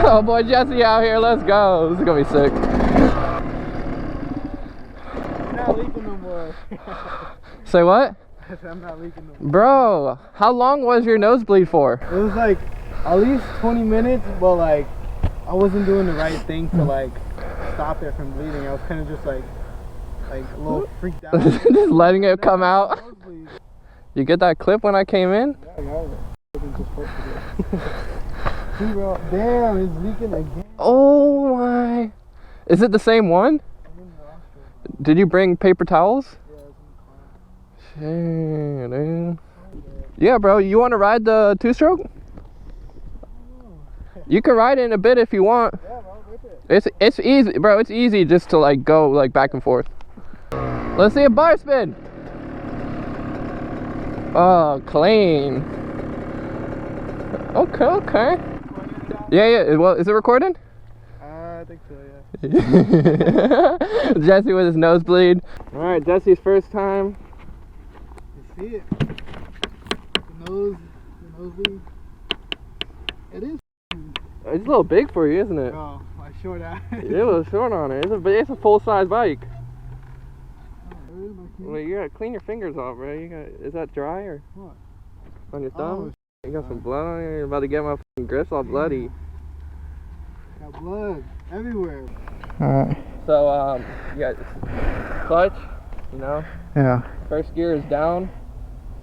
Oh boy, Jesse out here, let's go. This is gonna be sick. I'm not leaking no more. Say what? I'm not leaking no more. Bro, how long was your nosebleed for? It was like at least 20 minutes, but like I wasn't doing the right thing to like stop it from bleeding. I was kind of just like a little freaked out. Just letting it come out. You get that clip when I came in? Yeah, I got it. I wasn't just supposed to do. Bro, damn, it's leaking again. Oh my. Is it the same one? Did you bring paper towels? Yeah, it's in the car. Shit, dude. Yeah, bro, you want to ride the two-stroke? You can ride it in a bit if you want. Yeah, bro, rip it. It's easy, bro. It's easy just to like go like back and forth. Let's see a bar spin. Oh, clean. Okay, okay. Yeah. Well, is it recording? I think so, yeah. Jesse with his nosebleed. All right, Jesse's first time. You see it? The nosebleed. It is. It's a little big for you, isn't it? Oh, my short ass. You're a little short on it. It's a full-size bike. Oh, Well, you gotta clean your fingers off, bro. Is that dry or what? on your thumb? Oh, You got some blood on you. You're about to get my fucking grips all bloody. got blood everywhere. Alright. So, you got clutch, you know? Yeah. First gear is down.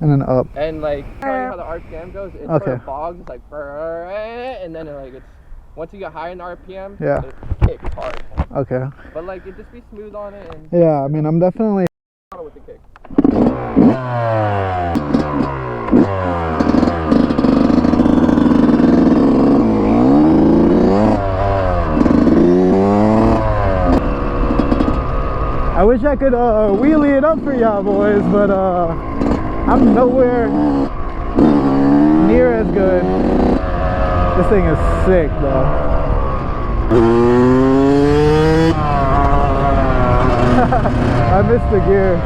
And then up. And, like, tell you how the RPM goes. It sort of bogs. It's like, and then, like, it's, once you get high in the RPM, yeah, it kicks hard. Okay. But, like, it just be smooth on it. And yeah, I mean, I'm definitely... with the kick. I wish I could wheelie it up for y'all boys, but I'm nowhere near as good. This thing is sick though. I missed the gear.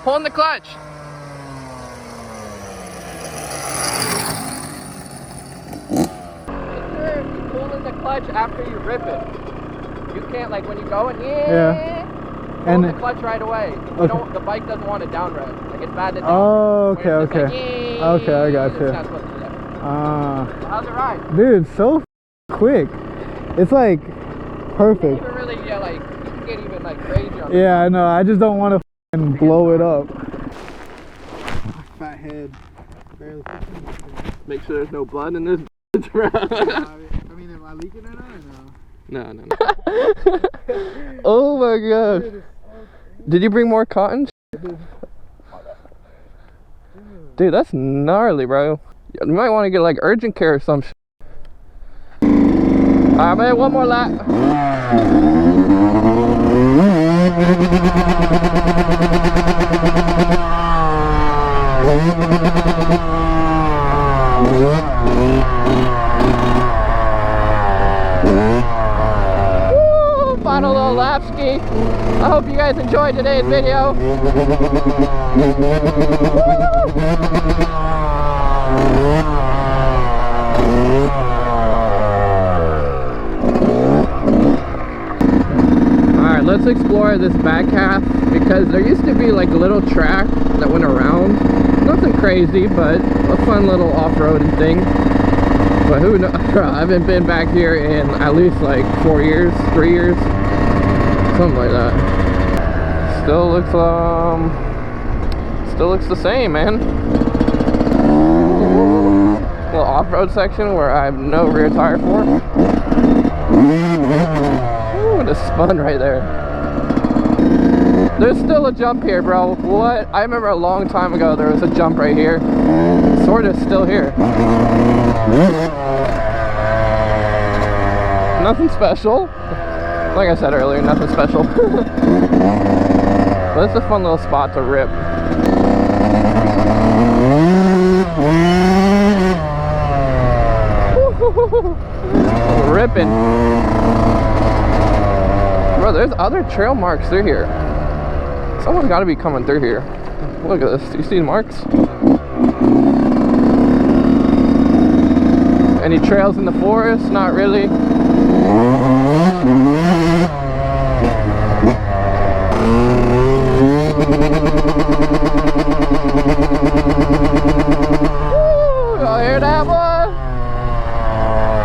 Pulling the clutch. Pulling the clutch after you rip it. You can't, like, when you go in, pull the clutch right away. You don't, the bike doesn't want to down rev. Like, it's bad to down rev. Oh, okay, okay. Like, okay, I got you. It's not supposed to do that. So how's it ride? Dude, so quick. It's like perfect. You can really, like, you can get even like crazy on it. Yeah, I know. I just don't want to blow it up. Fat head. Barely. Make sure there's no blood in this bitch, bro. I mean, am I leaking or not? Or No. Oh my gosh. Did you bring more cotton? Dude, that's gnarly, bro. You might want to get like urgent care or some shit. Alright, man, one more lap. Woo, final little lap ski. I hope you guys enjoyed today's video. Alright, let's explore this back half because there used to be like a little track that went around. Nothing crazy, but a fun little off-roading thing. But who knows? I haven't been back here in at least like 4 years, 3 years, something like that. Still looks the same, man. Little off-road section where I have no rear tire for. Ooh, the spun right there. There's still a jump here, bro. What? I remember a long time ago there was a jump right here. Sort of still here. Nothing special. Like I said earlier, nothing special. But it's a fun little spot to rip. Ripping. Bro, there's other trail marks through here. Someone's got to be coming through here. Look at this. Do you see the marks? Any trails in the forest? Not really. Woo! Y'all hear that one?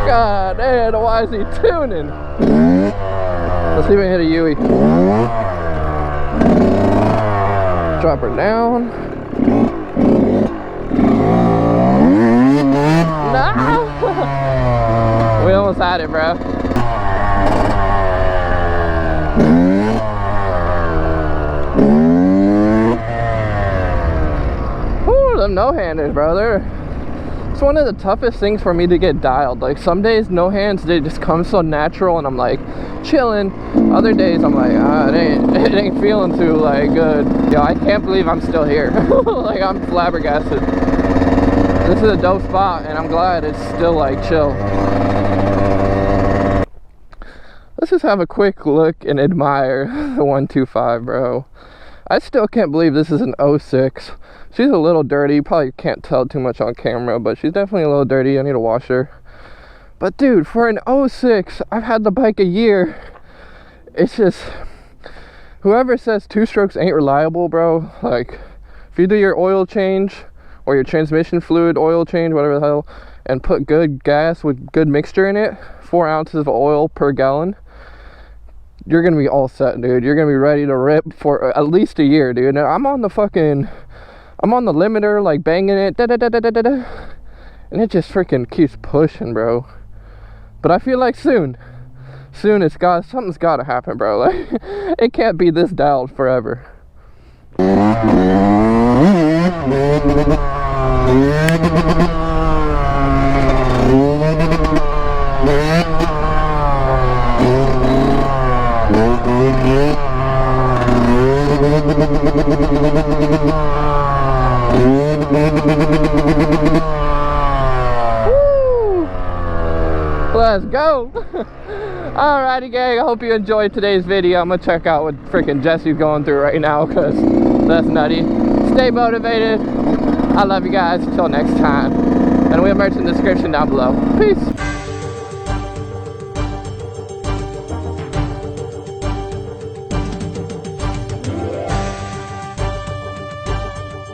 God damn, why is he tuning? Let's see if we can hit a Yui. Drop her down. No! We almost had it, bro. Woo, them no-handers, brother. It's one of the toughest things for me to get dialed. Like some days, no hands, they just come so natural and I'm like chilling. Other days I'm like, it ain't feeling too like good. Yo, I can't believe I'm still here. Like I'm flabbergasted. This is a dope spot and I'm glad it's still like chill. Let's just have a quick look and admire the 125, bro. I still can't believe this is an 06. She's a little dirty. You probably can't tell too much on camera, but she's definitely a little dirty. I need to wash her. But dude, for an 06, I've had the bike a year. It's just, whoever says two strokes ain't reliable, bro, like if you do your oil change or your transmission fluid oil change, whatever the hell, and put good gas with good mixture in it, 4 ounces of oil per gallon, you're gonna be all set, dude. You're gonna be ready to rip for at least a year, dude. Now I'm on the limiter, like banging it, and it just freaking keeps pushing, bro. But I feel like soon something's gotta happen, bro. Like it can't be this dialed forever. Woo! Let's go. Alrighty gang, I hope you enjoyed today's video. I'm gonna check out what freaking Jesse's going through right now because that's nutty. Stay motivated. I love you guys. Until next time. And we have merch in the description down below. Peace.